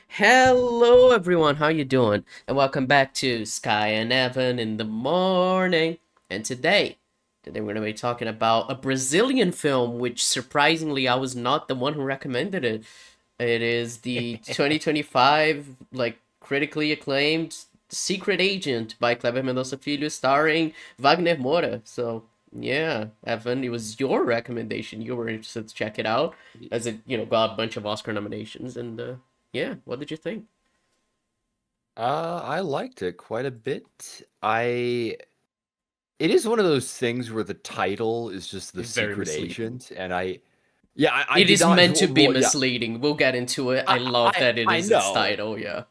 Hello everyone, how you doing? And welcome back to Skye and Evan in the morning. And today we're gonna be talking about a Brazilian film, which surprisingly I was not the one who recommended it. It is the 2025 critically acclaimed Secret Agent by Kléber Mendonça Filho, starring Wagner Moura. So yeah, Evan, it was your recommendation. You were interested to check it out, as it got a bunch of Oscar nominations. And yeah, what did you think? I liked it quite a bit. It is one of those things where the title is just the Very secret misleading. agent, and I It did is not. meant to be Well, yeah, misleading. We'll get into it. I I love I that it I is its know. title, yeah.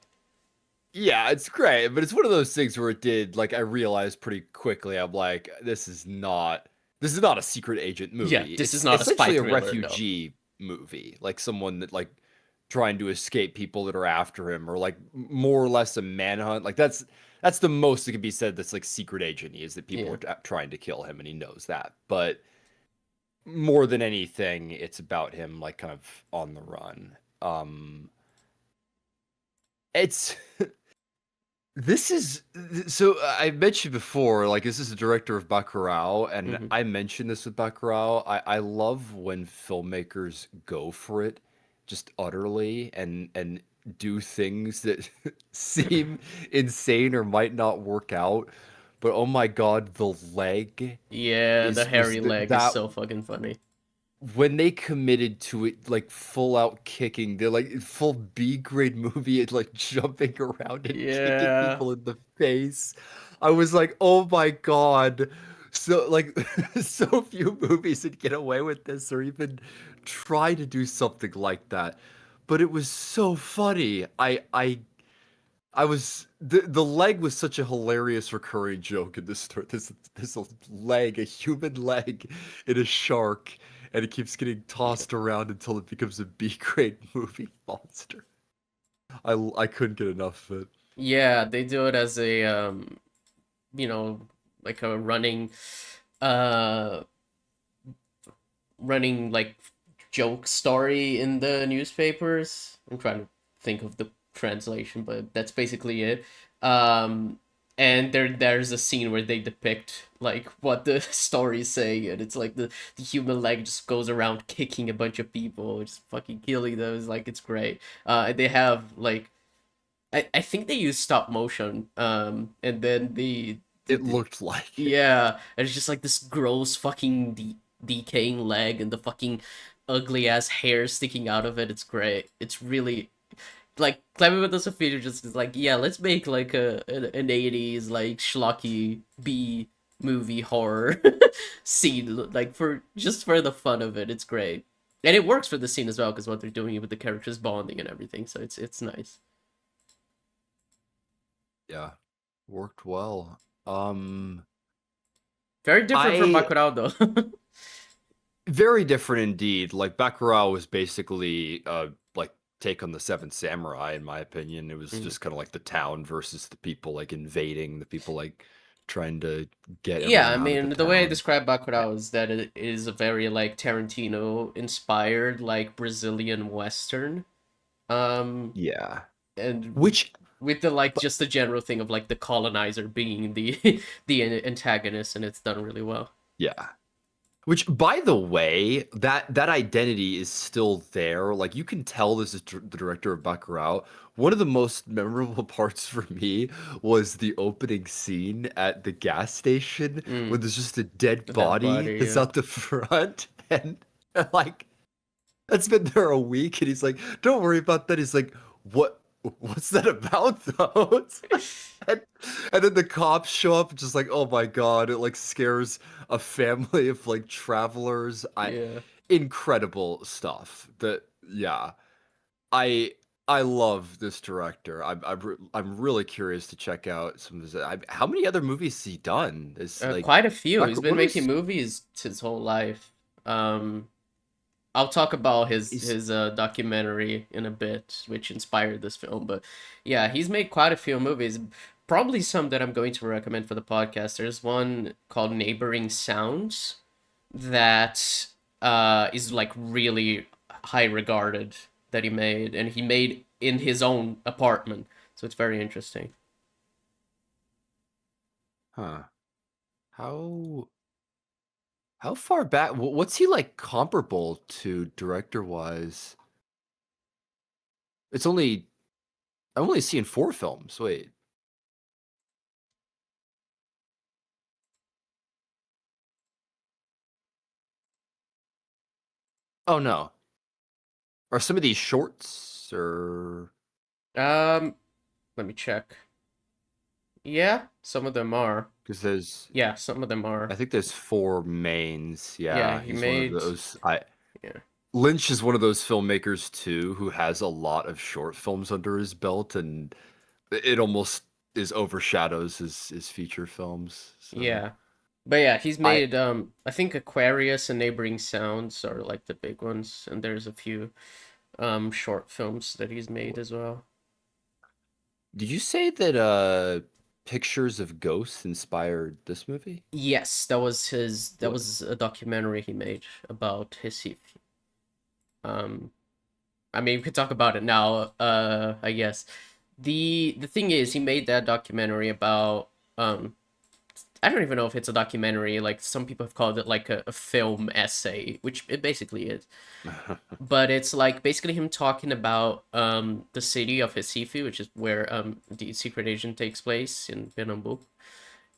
Yeah, it's great, but it's one of those things where it did like I realized pretty quickly. I'm like, this is not a secret agent Yeah, movie. this is It's not a spy essentially a thriller, no. refugee movie, like someone that like trying to escape people that are after him, or like more or less a manhunt. Like that's the most that can be said. That's like secret agent is that people Yeah. are trying to kill him, and he knows that. But more than anything, it's about him like kind of on the run. It's This is so I mentioned before, like this is the director of Bacurau, and Hmm. I mentioned this with Bacurau. I love when filmmakers go for it just utterly and do things that seem insane or might not work out. But oh my God, the leg Yeah, the is was hairy leg is that so fucking funny. when they committed to it like full out kicking, they're like full B grade movie and like jumping around and kicking Yeah. people in the face. I was like, oh my God. So like so few movies that get away with this or even try to do something like that. But it was so funny. I was the leg was such a hilarious recurring joke in this story. This leg, a human leg in a shark, and it keeps getting Yeah. tossed around until it becomes a B grade movie monster. I couldn't get enough of it. Yeah, they do it as a you know, like a uh running like joke story in the newspapers. I'm trying to think of the translation, but that's basically it. Um, and there's a scene where they depict like what the stories say, and it's like the human leg just goes around kicking a bunch of people, just fucking killing them. It's like it's great. And they have like I think they use stop motion. And then It the looked like it. yeah, and it's just like this gross fucking decaying leg and the fucking ugly ass hair sticking out of it. It's great. It's really like Kléber Mendonça Filho just is like, yeah, let's make like an 80s like schlocky B movie horror scene like for just for the fun of it. It's great. And it works for the scene as well because what they're doing with the characters bonding and everything. So it's nice. Yeah, worked well. Very different from I Bacurau though. Very different indeed. Like Bacurau was basically like take on the Seventh Samurai, in my opinion. It was just kind of like the town versus the people like invading, the people like trying to get Yeah, I everyone out of the mean, the way I town. describe Eh, Bacurau is that it is a very like Tarantino inspired like Brazilian Western. Um Yeah. and Which with the like but just the general thing of like the colonizer being the the antagonist, and it's done really well. yeah. Which, by the way, that identity is still there. Like you can tell this is the director of Bacurau. One of the most memorable parts for me was the opening scene at the gas station when Mm, there's just a dead the dead body body, that's yeah. out the front, and like that's been there a week, and he's like, "Don't worry about that." He's like, "What? What's that about, though?" It's like, and, and then the cops show up, just like, "Oh my God!" It like scares a family of like travelers. Yeah. Incredible stuff. That yeah, I I love this director. I'm really curious to check out some of his. How many other movies has he done? Is like, Quite a few. He's been what making is movies his whole life. I'll talk about is his documentary in a bit, which inspired this film. But yeah, he's made quite a few movies. Probably some that I'm going to recommend for the podcast. There's one called Neighboring Sounds that is like really high regarded that he made, and he made in his own apartment. So it's very interesting. Huh. How how far back? What's he like comparable to director wise? It's only I'm only seeing 4 films. Wait. Oh no. Are some of these shorts or Um, Let me check. Yeah, some of them are. because there's Yeah, some of them I are. think there's 4 mains. Yeah, Yeah, he he's one of made. those. I Yeah, Lynch is one of those filmmakers too who has a lot of short films under his belt, and it almost is overshadows his feature films. So yeah. But yeah, he's I made I think Aquarius and Neighboring Sounds are like the big ones, and there's a few short films that he's made as well. did you say that Pictures of Ghosts inspired this movie? Yes, that What? was a documentary he made about his um I mean we could talk about it now, I guess. The thing is he made that documentary about I don't even know if it's a documentary, like some people have called it like a film essay, which it basically is. But it's like basically him talking about the city of Recife, which is where the secret agent takes place in Pernambuco,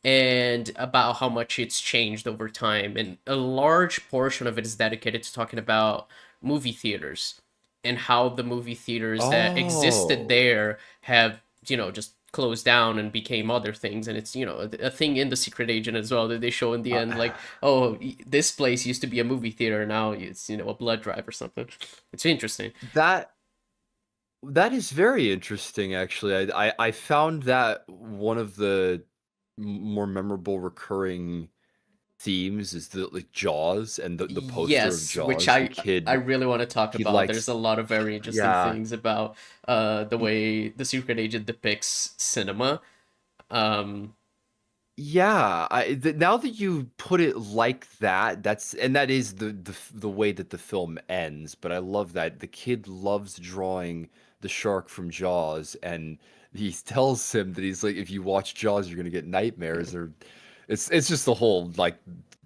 and about how much it's changed over time. And a large portion of it is dedicated to talking about movie theaters and how the movie theaters that existed Oh, there have, just closed down and became other things. And it's, a thing in the secret agent as well that they show in the uh, end, like, oh, this place used to be a movie theater, now it's, a blood drive or something. It's interesting. that that is very interesting. Actually, I found that one of the more memorable recurring themes is the like Jaws and the poster of Yes, which Jaws. The I kid really want to talk he about. There's likes, a lot of very interesting yeah. things about the way the secret agent depicts cinema. Um Yeah, now that you put it like that, that is the way that the film ends. But I love that the kid loves drawing the shark from Jaws, and he tells him that he's like, if you watch Jaws, you're gonna get nightmares. Or it's just the whole like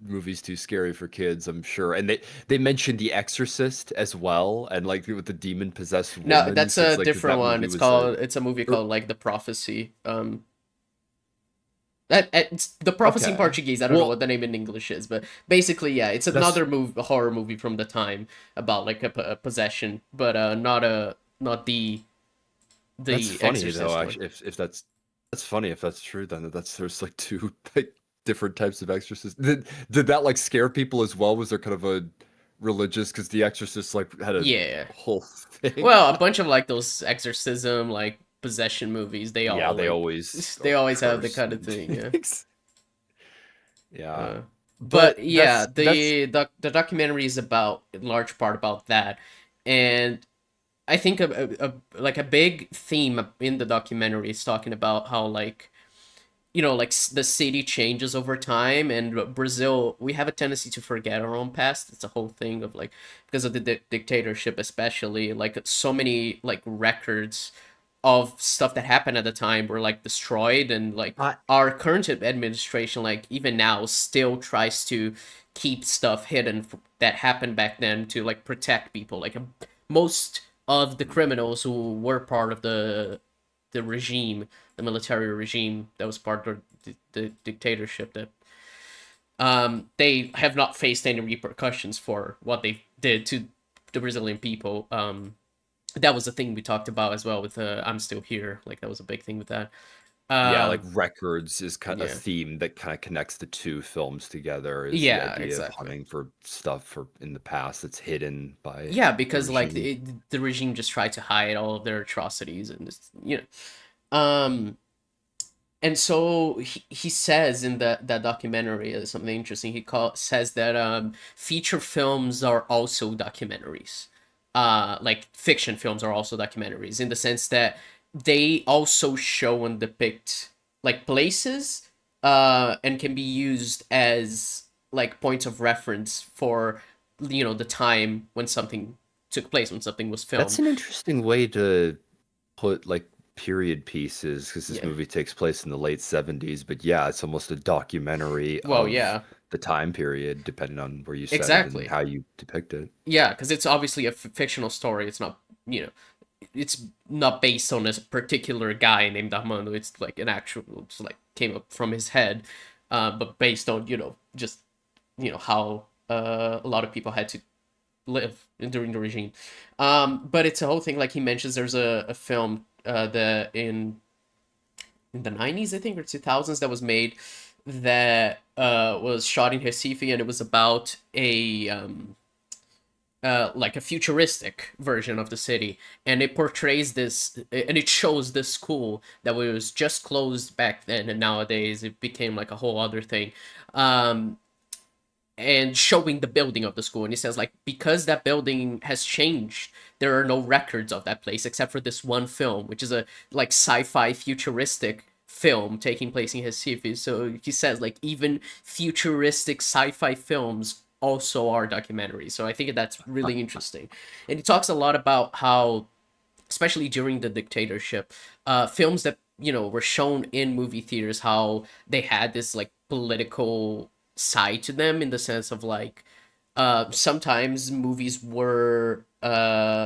movie's too scary for kids, I'm sure. And they mentioned The Exorcist as well, and like with the demon possessed no, woman. that's So a it's like because different that one. movie was a It's a movie er, called like The Prophecy. It's The Prophecy in okay. Portuguese. I don't know what Well, the name in English is, but basically, yeah, it's that's another horror movie from the time about like a possession, but not That's the funny though, Exorcist one. actually, if that's funny if that's true, then that's there's like 2 like different types of exorcists. Did that like scare people as well? Was there kind of a religious because The Exorcist like had a Yeah. whole thing? Well, a bunch of like those exorcism, like possession movies, they Yeah, all they like always they always have the curse kind of and thing, yeah. things. Yeah. Uh, but But yeah, that's the documentary is about in large part about that, and I think like a big theme in the documentary is talking about how like like the city changes over time, and Brazil, we have a tendency to forget our own past. It's a whole thing of like because of the dictatorship, especially like so many like records of stuff that happened at the time were like destroyed, and like I our current administration, like even now, still tries to keep stuff hidden that happened back then to like protect people. Like most of the criminals who were part of the regime, the military regime that was part of the dictatorship, that they have not faced any repercussions for what they did to the Brazilian people. That was a thing we talked about as well with I'm Still Here. Like that was a big thing with that. yeah, like Um, records is kind of a yeah, theme that kind of connects the 2 films together is the yeah, idea of exactly. hunting for stuff for in the past that's hidden by Yeah, the because like regime. the regime just tried to hide all of their atrocities and just. And so he says in that documentary something interesting. Says that feature films are also documentaries. Like fiction films are also documentaries in the sense that they also show and depict like places and can be used as like points of reference for the time when something took place, when something was That's filmed. an interesting way to put like period pieces because this Yeah. movie takes place in the late 70s, but yeah, it's almost a documentary Well, of yeah, the time period, depending on where you set it and exactly. how you depict it. Yeah, because it's obviously a fictional story. It's not, you know, it's not based on a particular guy named Armando. It's like an actual, it's like came up from his head, but based on, just, how a lot of people had to live during the regime. But it's a whole thing. Like he mentions, there's a film that in the 90s, I think, or 2000s, that was made that was shot in Recife, and it was about a like a futuristic version of the city, and it portrays this, and it shows this school that was just closed back then, and nowadays it became like a whole other thing. Um, and showing the building of the school, and he says like, because that building has changed, there are no records of that place except for this one film, which is a like sci-fi futuristic film taking place in Recife. So he says like, even futuristic sci-fi films also are documentaries. So I think that's really interesting. And he talks a lot about how, especially during the dictatorship, films that were shown in movie theaters, how they had this like political side to them, in the sense of like, sometimes movies were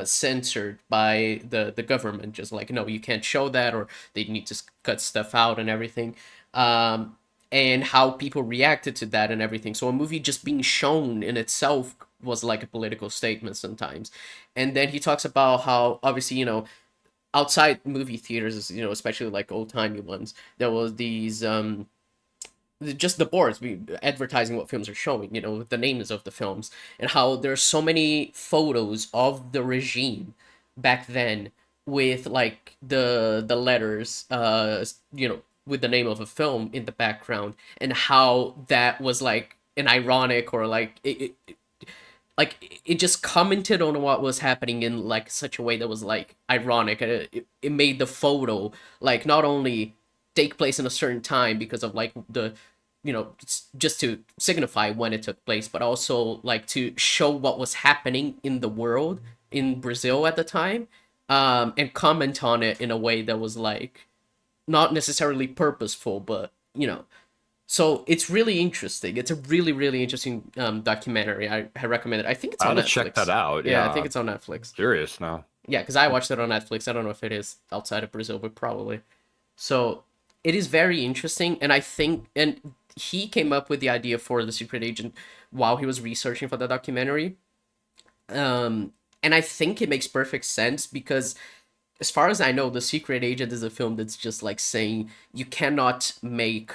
censored by the government, just like, no, you can't show that, or they need to cut stuff out and everything. And how people reacted to that and everything. So a movie just being shown in itself was like a political statement sometimes. And then he talks about how, obviously, outside movie theaters, especially like old timey ones, there was these just the boards advertising what films are showing, the names of the films, and how there's so many photos of the regime back then, with like the letters, with the name of a film in the background, and how that was like an ironic, or like it just commented on what was happening in like such a way that was like ironic, and it made the photo like not only take place in a certain time because of like the, just to signify when it took place, but also like to show what was happening in the world, in Brazil at the time, and comment on it in a way that was like not necessarily purposeful, but so it's really interesting. It's a really, really interesting documentary. I recommend it. I think it's I on gotta check that Netflix. out. Yeah, I Yeah, think I'm it's on Netflix. curious now. Yeah, because I watched it on Netflix. I don't know if it is outside of Brazil, but probably. So it is very interesting, and I think, and he came up with the idea for the secret agent while he was researching for the documentary. And I think it makes perfect sense because, as far as I know, the secret agent is a film that's just like saying you cannot make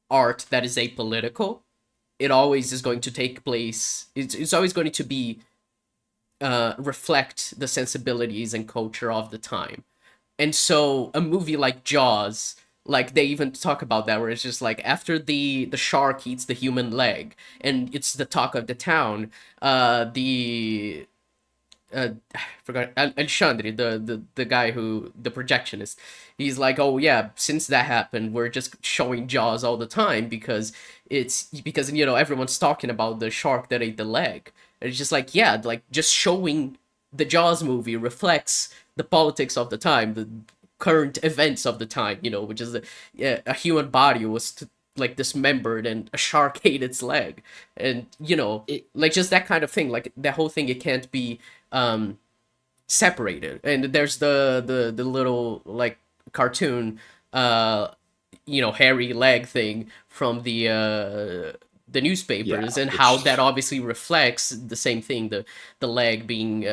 art that is apolitical. It always is going to take place. It's always going to be reflect the sensibilities and culture of the time. And so a movie like Jaws, like they even talk about that, where it's just like, after the shark eats the human leg, and it's the talk of the town. The I forgot, Alexandre, the guy who, the projectionist, he's like, oh yeah, since that happened, we're just showing Jaws all the time, because because everyone's talking about the shark that ate the leg. And it's just like, yeah, like just showing the Jaws movie reflects the politics of the time, the current events of the time, which is a human body was like dismembered, and a shark ate its leg, and It, like just that kind of thing, like that whole thing, it can't be um separated. And there's the little like cartoon, hairy leg thing from the yeah, newspapers, and how that which obviously reflects the same thing, the leg being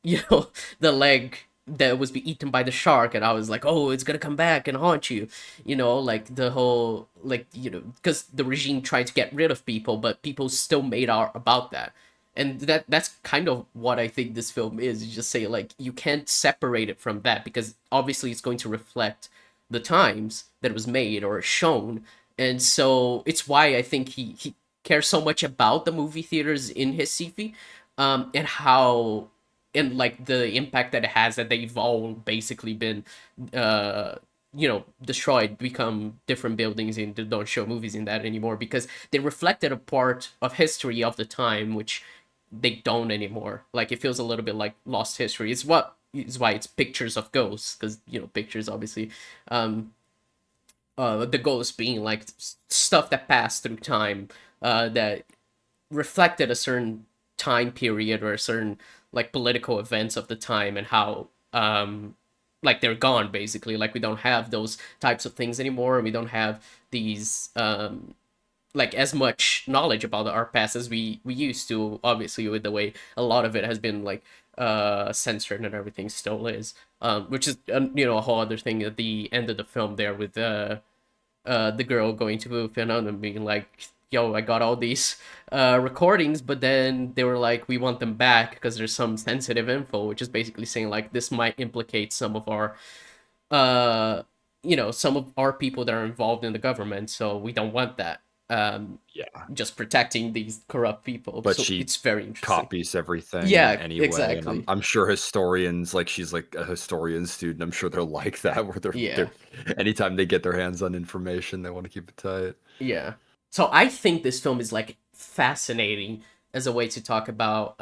you know the leg that was be eaten by the shark. And I was like, oh, it's gonna come back and haunt you, like the whole, like, because the regime tried to get rid of people, but people still made art about that. And that's kind of what I think this film is. You just say like, you can't separate it from that, because obviously it's going to reflect the times that it was made or shown. And so it's why I think he cares so much about the movie theaters in Recife, and how, and like the impact that it has, that they've all basically been destroyed, become different buildings, and they don't show movies in that anymore, because they reflected a part of history of the time, which they don't anymore. Like, it feels a little bit like lost history. It's what is why it's pictures of ghosts, because pictures obviously, um the ghosts being like stuff that passed through time, that reflected a certain time period or a certain like political events of the time, and how like they're gone basically. Like we don't have those types of things anymore, and we don't have these like as much knowledge about our past as we used to, obviously, with the way a lot of it has been like censored and everything still is, which is a whole other thing at the end of the film there, with the girl going to Finland and being like, yo, I got all these recordings, but then they were like, we want them back because there's some sensitive info, which is basically saying like this might implicate some of our uh some of our people that are involved in the government, so we don't want that. Yeah. Just protecting these corrupt people. But So she it's very interesting. copies everything Yeah, anyway, and I'm exactly. I'm sure historians, like she's like a historian student, I'm sure they're like that, where Yeah, they're anytime they get their hands on information, they want to keep it tight. yeah. So I think this film is like fascinating as a way to talk about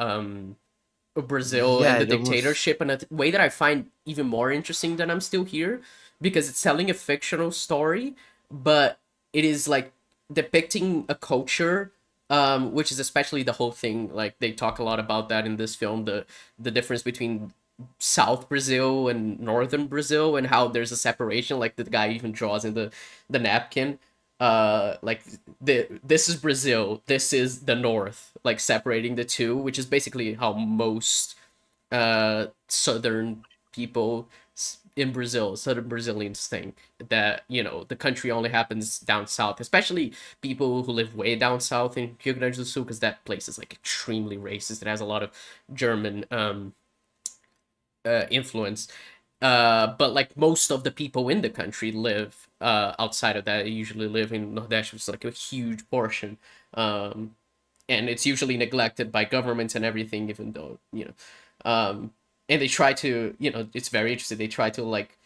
Brazil and Yeah, the it almost dictatorship in a way that I find even more interesting than I'm Still Here, because it's telling a fictional story, but it is like depicting a culture, which is especially the whole thing. Like they talk a lot about that in this film, the difference between South Brazil and Northern Brazil, and how there's a separation. Like the guy even draws in the napkin. Like this is Brazil, this is the North, like separating the two, which is basically how most southern people in Brazil, southern Brazilians think that the country only happens down south, especially people who live way down south in Rio Grande do Sul, because that place is like extremely racist. It has a lot of German influence. But like most of the people in the country live outside of that. They usually live in Nordeste, which is like a huge portion. And it's usually neglected by governments and everything, even though, and they try to, it's very interesting. They try to like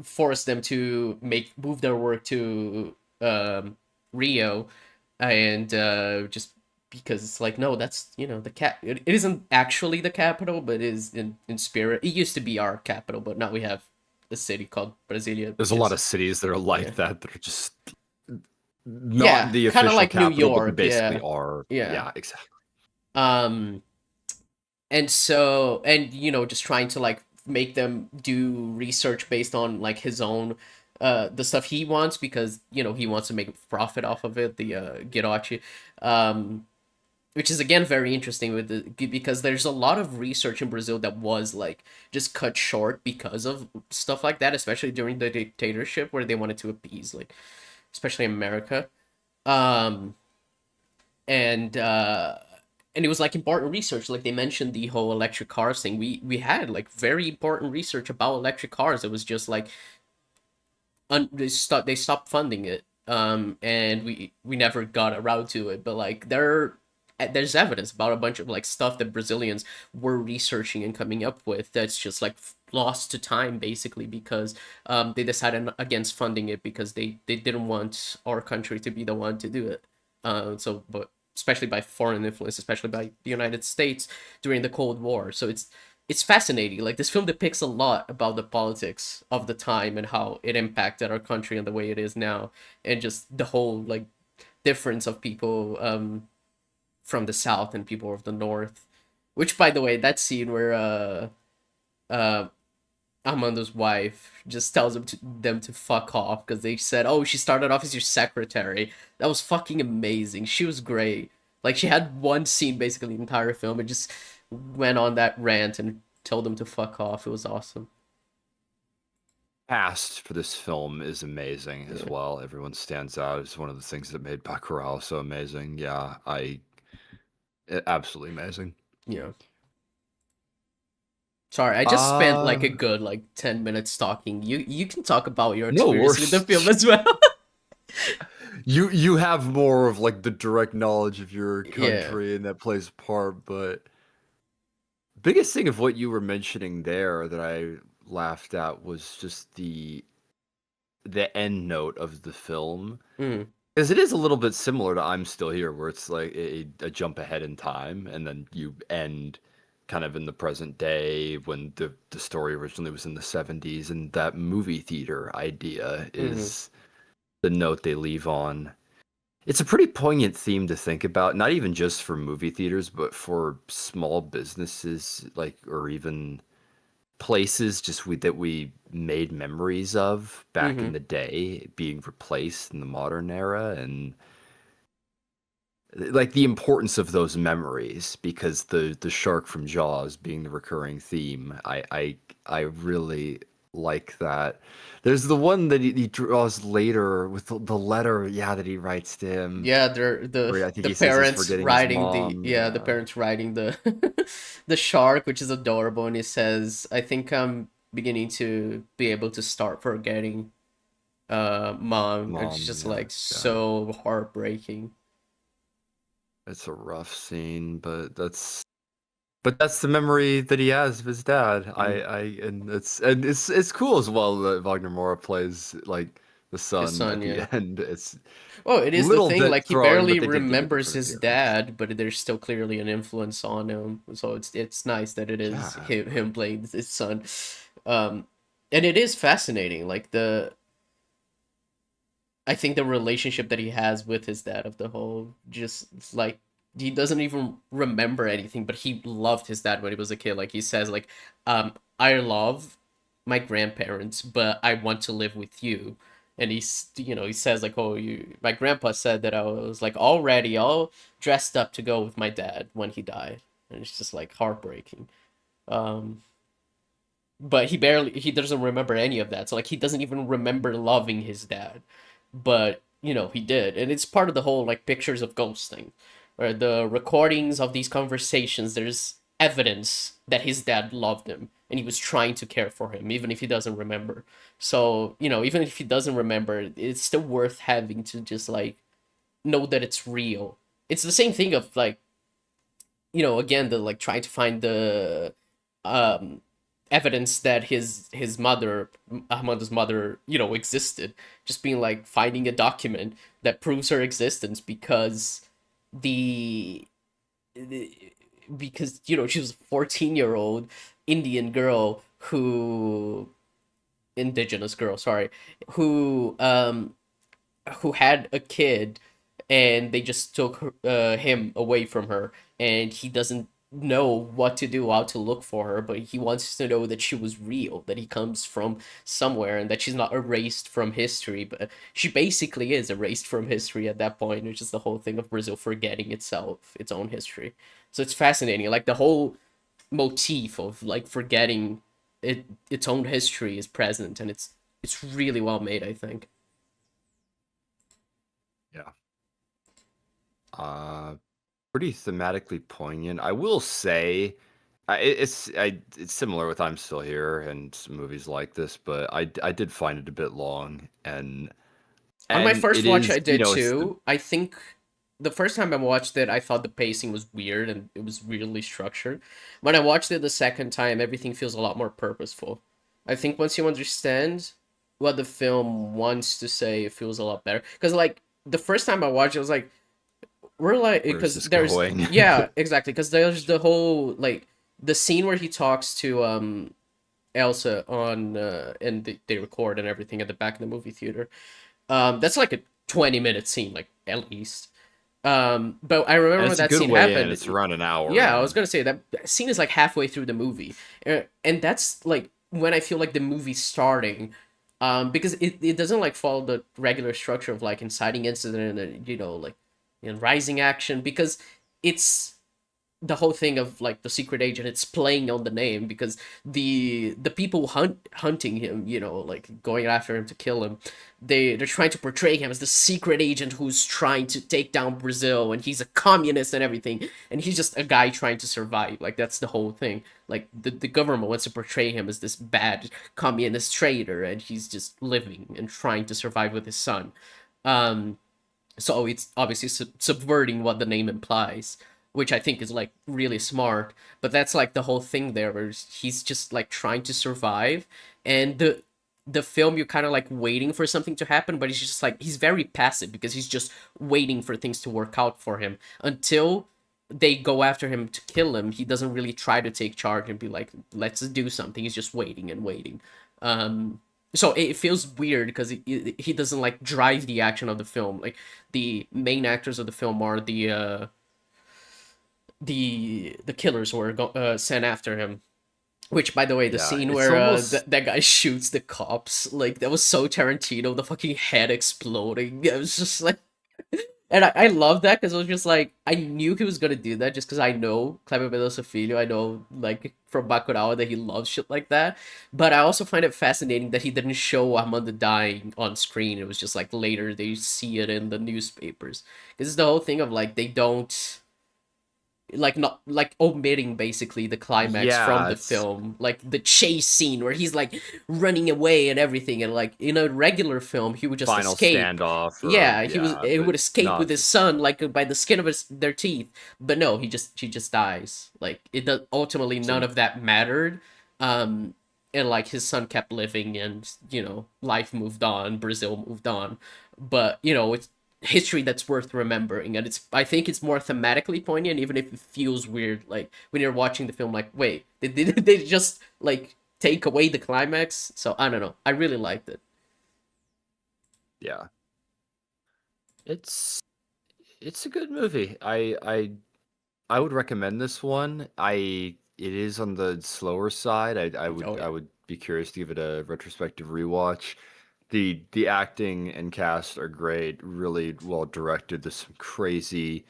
force them to move their work to Rio, and just because it's like, no, that's the it isn't actually the capital, but it is in spirit. It used to be our capital, but now we have a city called Brasilia, there's which a lot is, of cities that are like yeah, that are just not yeah, the kind of official like New capital, but they York. basically Yeah, are. yeah. Yeah, exactly. Um, and so, and just trying to like make them do research based on like his own the stuff he wants, because he wants to make a profit off of it, the Girachi, um which is again very interesting with because there's a lot of research in Brazil that was like just cut short because of stuff like that, especially during the dictatorship, where they wanted to appease, like, especially America. um and and it was like important research. Like they mentioned the whole electric cars thing. We had like very important research about electric cars. It was just like they stopped funding it, and we never got around to it. But like there's evidence about a bunch of like stuff that Brazilians were researching and coming up with, that's just like lost to time, basically, because they decided against funding it, because they didn't want our country to be the one to do it. So but especially by foreign influence, especially by the United States during the Cold War. So it's fascinating. Like this film depicts a lot about the politics of the time and how it impacted our country and the way it is now, and just the whole like difference of people from the South and people of the North. Which, by the way, that scene where uh Armando's wife just tells them to fuck off because they said, "Oh, she started off as your secretary." That was fucking amazing. She was great. Like she had one scene basically the entire film and just went on that rant and told them to fuck off. It was awesome. Cast for this film is amazing as Yeah. well. Everyone stands out. It's one of the things that made Bacurau so amazing. Yeah, absolutely amazing. Yeah. Sorry, I just spent like a Uh, good like 10 minutes talking. You can talk about your no experience with the film worst. as well. You have more of like the direct knowledge of your Yeah. country and that plays a part, but biggest thing of what you were mentioning there that I laughed at was just the end note of the film. Mm. Because it is a little bit similar to I'm Still Here, where it's like a jump ahead in time, and then you end kind of in the present day when the story originally was in the 70s, and that movie theater idea Mm-hmm. is the note they leave on. It's a pretty poignant theme to think about, not even just for movie theaters, but for small businesses, like, or even places just that we made memories of back in Mm-hmm. the day being replaced in the modern era, and like the importance of those memories, because the shark from Jaws being the recurring theme. I really like that. There's the one that he draws later with the letter, yeah, that he writes to him, Yeah, they're where I think the he says he's parents forgetting his riding the mom. yeah, the Yeah. parents riding the the shark, which is adorable, and he says, "I think I'm beginning to be able to start forgetting mom," and it's Mom, just yeah, like yeah. so heartbreaking. It's a rough scene, but that's the memory that he has of his dad. Mm. And it's cool as well that Wagner Moura plays like the His son son, at the yeah. end. It's Well, it is the little thing, bit like he throwing, but barely they did give a remembers different his appearance. dad, but there's still clearly an influence on him. So it's nice that it is Yeah, him playing his son. Um and it is fascinating, like the I think the relationship that he has with his dad of the whole just like he doesn't even remember anything, but he loved his dad when he was a kid. Like he says, like, I love my grandparents, but I want to live with you. And he says like, oh, you, my grandpa said that I was like already all dressed up to go with my dad when he died, and it's just like heartbreaking. Um, but he doesn't remember any of that, so like he doesn't even remember loving his dad, but he did, and it's part of the whole like pictures of ghosts thing, where the recordings of these conversations, there's evidence that his dad loved him and he was trying to care for him even if he doesn't remember. So even if he doesn't remember, it's still worth having to just like know that it's real. It's the same thing of like, again, the like trying to find the um evidence that his mother, Ahmad's mother, existed. Just being like finding a document that proves her existence because the, the because she was a 14-year-old Indian girl who indigenous girl, sorry, who who had a kid, and they just took him away from her, and he doesn't know what to do, how to look for her, but he wants to know that she was real, that he comes from somewhere, and that she's not erased from history. But she basically is erased from history at that point, which is the whole thing of Brazil forgetting itself, its own history. So it's fascinating, like the whole motif of like forgetting its own history is present, and it's really well made, I think. yeah. Uh, Pretty thematically poignant. I will say, it's similar with I'm Still Here and some movies like this, but I did find it a bit long, and On my and first it watch, is, I did it's the too. I think the first time I watched it, I thought the pacing was weird and it was weirdly structured. When I watched it the second time, everything feels a lot more purposeful. I think once you understand what the film wants to say, it feels a lot better. Because, like, the first time I watched it, I was like, we're like, where is because this there's, going? yeah, exactly. Because there's the whole, like, the scene where he talks to, Elsa on, and they record and everything at the back of the movie theater. That's like a 20-minute scene, like at least. But I remember And when it's a that good scene way in. happened. It's around an hour Yeah, I was in. gonna say that scene is like halfway through the movie, and that's like when I feel like the movie's starting, because it doesn't like follow the regular structure of like inciting incident and like rising action, because it's the whole thing of like the secret agent, it's playing on the name, because the people hunting him, like going after him to kill him, they're trying to portray him as the secret agent who's trying to take down Brazil, and he's a communist and everything, and he's just a guy trying to survive. Like that's the whole thing. Like the government wants to portray him as this bad communist traitor, and he's just living and trying to survive with his son. um so it's obviously subverting what the name implies, which I think is like really smart. But that's like the whole thing there, where he's just like trying to survive, and the film, you're kind of like waiting for something to happen, but he's just like he's very passive because he's just waiting for things to work out for him until they go after him to kill him, he doesn't really try to take charge and be like, let's do something. He's just waiting and waiting. So it feels weird because he doesn't like drive the action of the film. Like the main actors of the film are the killers who are sent after him. Which, by the way, the Yeah, scene it's where almost that guy shoots the cops, like that was so Tarantino. The fucking head exploding. It was just like, and I love that because it was just like I knew he was gonna do that just because I know Kléber Mendonça Filho. I know like from Bacurau that he loves shit like that. But I also find it fascinating that he didn't show Armando dying on screen. It was just like later they see it in the newspapers. This is the whole thing of like they don't like not like omitting basically the climax from yeah, the it's film, like the chase scene where he's like running away and everything, and like in a regular film he would just final escape. standoff or Yeah, yeah, he but would escape with not his this. son like by the skin of their teeth, but no, he just dies. Like it does, ultimately none So of that mattered. um and like his son kept living, and life moved on, Brazil moved on. But it's history that's worth remembering, and it's I think it's more thematically poignant, even if it feels weird like when you're watching the film, like wait, did they just like take away the climax? So I don't know, I really liked it. yeah, it's it's a good movie. I would recommend this one. It is on the slower side. Oh I yeah. would be curious to give it a retrospective rewatch. The acting and cast are great, really well directed. There's some crazy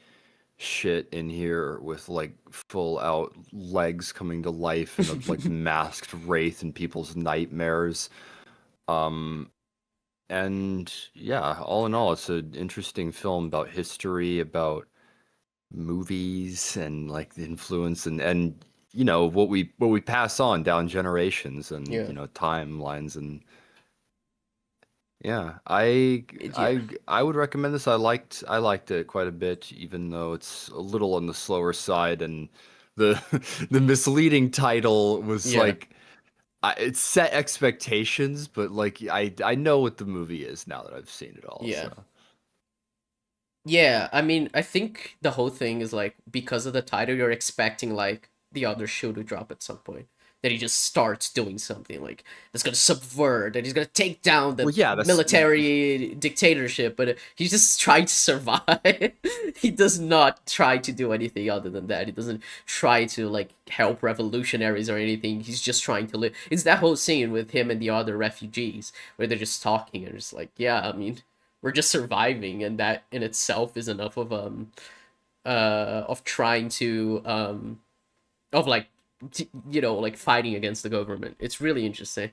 shit in here with like full out legs coming to life and like the masked wraith in people's nightmares. Um and yeah, all in all, it's an interesting film about history, about movies and like the influence and what we pass on down generations and Yeah. timelines and yeah, Yeah. I would recommend this. I liked it quite a bit, even though it's a little on the slower side and the the misleading title was Yeah. like it set expectations, but like I know what the movie is now that I've seen it all. Yeah. So Yeah, I mean, I think the whole thing is like because of the title, you're expecting like the other shoe to drop at some point. That he just starts doing something like that's gonna subvert, and he's gonna take down the well, yeah, that's military dictatorship, but he's just trying to survive. He does not try to do anything other than that. He doesn't try to like help revolutionaries or anything. He's just trying to live. It's that whole scene with him and the other refugees where they're just talking and just like, yeah, I mean, we're just surviving, and that in itself is enough of trying to of like like fighting against the government. It's really interesting.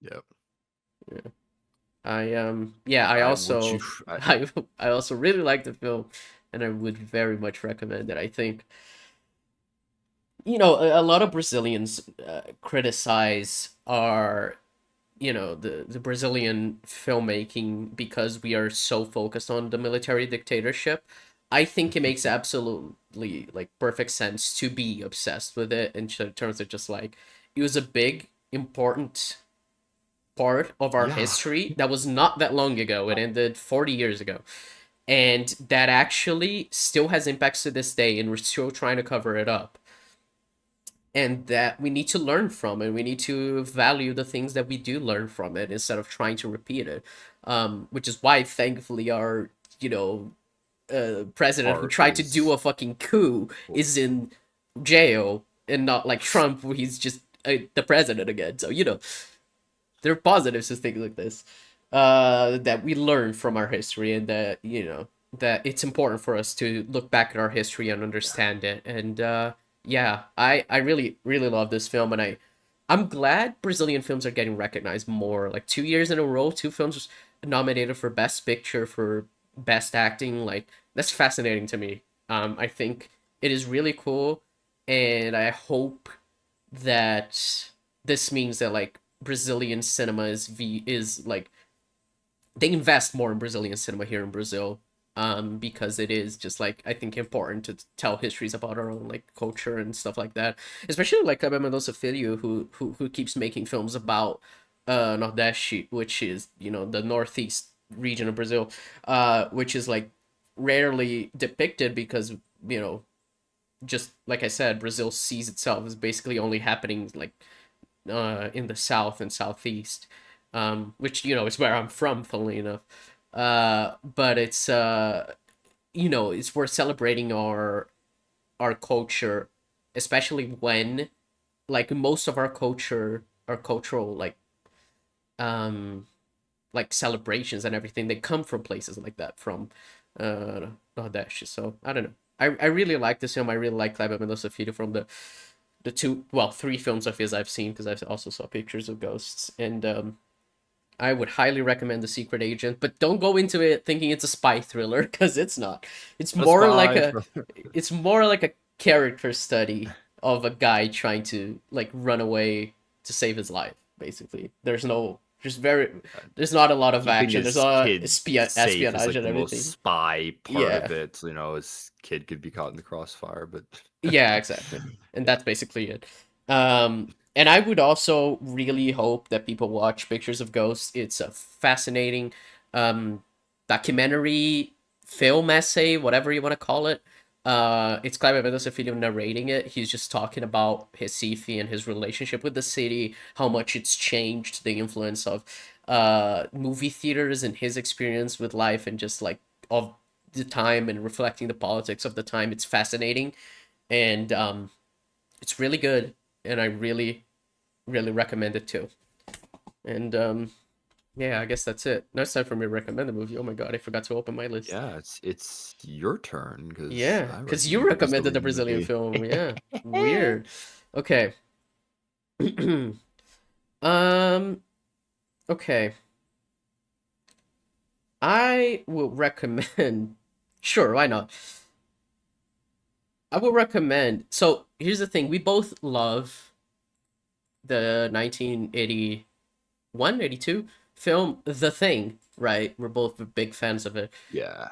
yep. Yeah. I I would you also I also really like the film, and I would very much recommend it. I think a lot of Brazilians criticize our the Brazilian filmmaking because we are so focused on the military dictatorship. I think it makes absolutely like perfect sense to be obsessed with it in terms of just like it was a big important part of our yeah. history that was not that long ago. It ended 40 years ago. And that actually still has impacts to this day, and we're still trying to cover it up, and that we need to learn from it. We need to value the things that we do learn from it instead of trying to repeat it. Which is why, thankfully, our president who Art tried to do is a fucking coup is in jail, and not like Trump, where he's just the president again. So there are positives to things like this, that we learn from our history, and that that it's important for us to look back at our history and yeah. understand it. And yeah, I really really love this film, and I'm glad Brazilian films are getting recognized more. Like 2 years in a row, two films nominated for Best Picture, for Best Acting. Like that's fascinating to me. I think it is really cool, and I hope that this means that like Brazilian cinema is like they invest more in Brazilian cinema here in Brazil, because it is just like I think important to tell histories about our own like culture and stuff like that, especially like Kléber Mendonça Filho, who keeps making films about Nordeste, which is the northeast region of Brazil, which is like rarely depicted because, you know, just like I said, Brazil sees itself as basically only happening like in the south and southeast, which, you know, is where I'm from, funnily enough. But it's you know, it's worth celebrating our culture, especially when like most of our culture, our cultural um like celebrations and everything, they come from places like that, from Nordeste. So I don't know. I really like this film. I really like Kléber Mendonça Filho from the two, well, three films of his I've seen, because I also saw pictures of ghosts. And I would highly recommend The Secret Agent, but don't go into it thinking it's a spy thriller, because it's not. It's A more like spy. a it's more like a character study of a guy trying to like run away to save his life. Basically, there's not a lot of Keeping action. There's a his lot of kid safe is espionage like and the most everything. spy part Yeah, of it. You know, his kid could be caught in the crossfire, but yeah, exactly. And yeah. that's basically it. And I would also really hope that people watch Pictures of Ghosts. It's a fascinating um, documentary, film essay, whatever you want to call it. It's Kléber Mendonça Filho narrating it. He's just talking about Recife and his relationship with the city, how much it's changed, the influence of movie theaters and his experience with life, and just like of the time and reflecting the politics of the time. It's fascinating, and it's really good, and I really, really recommend it too. And yeah, I guess that's it. Now it's time for me to recommend a movie. Oh my god, I forgot to open my list. Yeah, it's your turn because Yeah, I because you recommended a recommended the Brazilian Brazilian movie. film. Yeah, weird. Okay. um. Okay. I will recommend. Sure, why not? I will recommend. So here's the thing: we both love the 1981, 82 film The Thing, right? We're both big fans of it. Yeah.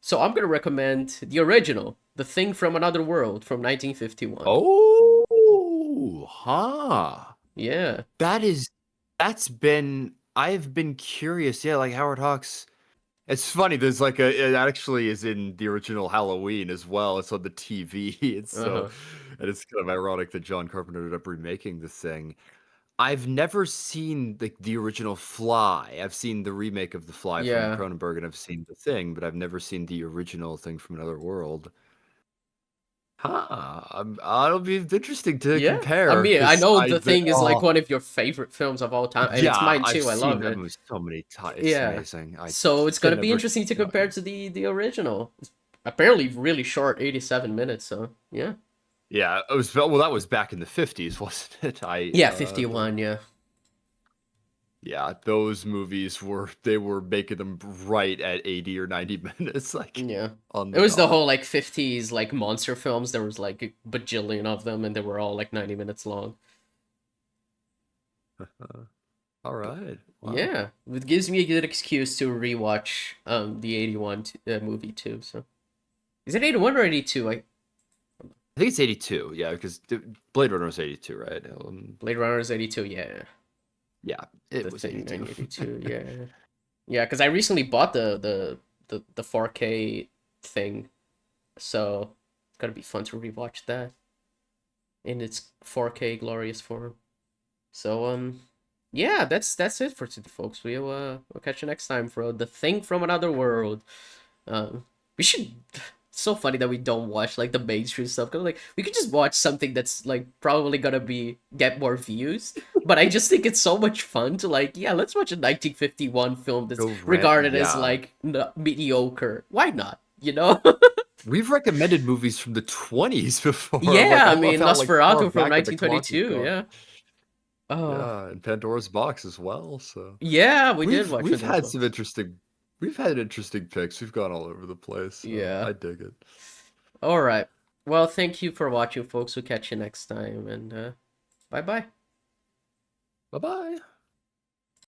So I'm gonna recommend the original, The Thing from Another World from 1951. Oh, huh. Yeah. That is that's been I've been curious. Yeah, like Howard Hawks. It's funny. There's like it actually is in the original Halloween as well. It's on the TV. It's so, Uh-huh. and it's kind of ironic that John Carpenter ended up remaking the thing. I've never seen the original Fly. I've seen the remake of The Fly from Yeah. Cronenberg, and I've seen The Thing, but I've never seen the original thing from Another World. Huh. It'll be interesting to Yeah. I compare mean, I because know I The the Thing is like oh one of your favorite films of all time, and it's yeah, mine I've too. I seen love that it. movie so many times. It's Yeah. amazing. I So it's gonna can be never interesting to tell compare you. to the original. It's apparently really short, 87 minutes. So yeah. Yeah, it was well, that was back in the 50s, wasn't it? Yeah, 51. Yeah. Yeah, those movies were making them right at 80 or 90 minutes, like Yeah. on It the was the dot. whole like 50s like monster films. There was like a bajillion of them, and they were all like 90 minutes long. All right. Wow. Yeah, it gives me a good excuse to rewatch the 81 movie too. So is it 81 or 82? I I think it's 82. Yeah, because Blade Runner was 82, right? Blade Runner is 82. Yeah, Yeah, it The was Thing 82. 1982. Yeah, yeah. Because I recently bought the 4K thing, so it's gonna be fun to rewatch that in its 4K glorious form. So yeah, that's it for today, folks. We'll catch you next time for The Thing from Another World. We should. It's so funny that we don't watch like the mainstream stuff. Cause like we could just watch something that's like probably gonna be get more views. But I just think it's so much fun to like, yeah, let's watch a 1951 film that's Go rent. regarded as Yeah. like mediocre. Why not? You know? We've recommended movies from the 20s before. Like, Yeah, I of mean how like far Nosferatu from back the clock we've 1922. gone. Yeah. Oh, Yeah, and Pandora's Box as well. So yeah, we did we've watch we've Fantastic had some Fox. interesting we've had interesting picks. We've gone all over the place. So Yeah. I dig it. All right. Well, thank you for watching, folks. We'll catch you next time, and bye bye. Bye bye.